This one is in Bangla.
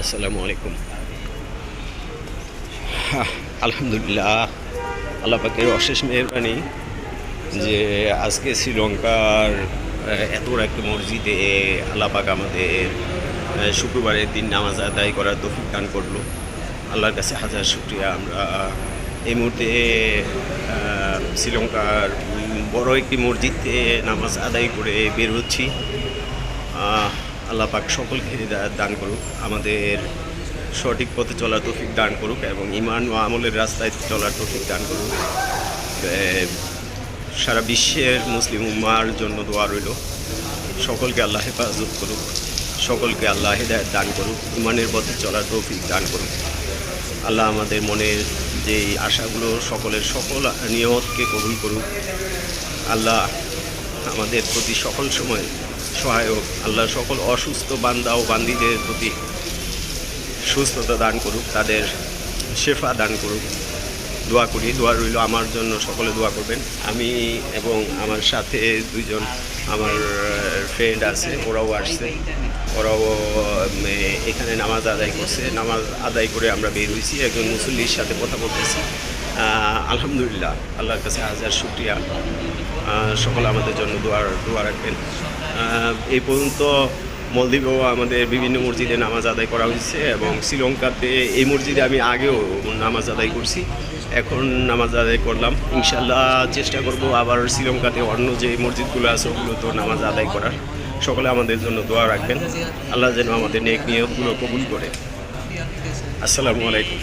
আসসালামু আলাইকুম। আলহামদুলিল্লাহ, আল্লাহ পাকের অশেষ মেহরবানি যে আজকে শ্রীলঙ্কার এত বড় একটা মসজিদে আল্লাহ পাক আমাদের শুক্রবারের দিন নামাজ আদায় করার তৌফিক দান করলো। আল্লাহর কাছে হাজার শুকরিয়া। আমরা এই মুহূর্তে শ্রীলঙ্কার বড় একটি মসজিদে নামাজ আদায় করে বের হচ্ছি। আল্লাহ পাক সকলকে হিদায়াত দান করুক, আমাদের সঠিক পথে চলার তৌফিক দান করুক এবং ঈমান ও আমলের রাস্তায় চলার তৌফিক দান করুক। সারা বিশ্বের মুসলিম উম্মার জন্য দোয়া রইল। সকলকে আল্লাহ হেফাজত করুক, সকলকে আল্লাহ হিদায়াত দান করুক, ঈমানের পথে চলার তৌফিক দান করুক। আল্লাহ আমাদের মনের যেই আশাগুলো সকলের সকল নিয়তকে কবুল করুক। আল্লাহ আমাদের প্রতি সকল সময় সহায়ক। আল্লাহ সকল অসুস্থ বান্দা ও বান্দীদের প্রতি সুস্থতা দান করুক, তাদের শেফা দান করুক। দোয়া করি, দোয়া রইল আমার জন্য, সকলে দোয়া করবেন। আমি এবং আমার সাথে দুইজন আমার ফ্রেন্ড আছে, ওরাও আসছে, ওরাও এখানে নামাজ আদায় করছে। নামাজ আদায় করে আমরা বের হয়েছি, একজন মুসল্লির সাথে কথা বলতেছি। আলহামদুলিল্লাহ, আল্লাহর কাছে হাজার শুকরিয়া। সকলে আমাদের জন্য দোয়া রাখবেন। এই পর্যন্ত মলদ্বীপেও আমাদের বিভিন্ন মসজিদে নামাজ আদায় করা হয়েছে এবং শ্রীলঙ্কাতে এই মসজিদে আমি আগেও নামাজ আদায় করছি, এখন নামাজ আদায় করলাম। ইনশাল্লাহ চেষ্টা করব আবার শ্রীলঙ্কাতে অন্য যে মসজিদগুলো আছে ওগুলো তো নামাজ আদায় করার। সকলে আমাদের জন্য দোয়া রাখবেন, আল্লাহ যেন আমাদের নেক নিয়তগুলো কবুল করে। আসসালামু আলাইকুম।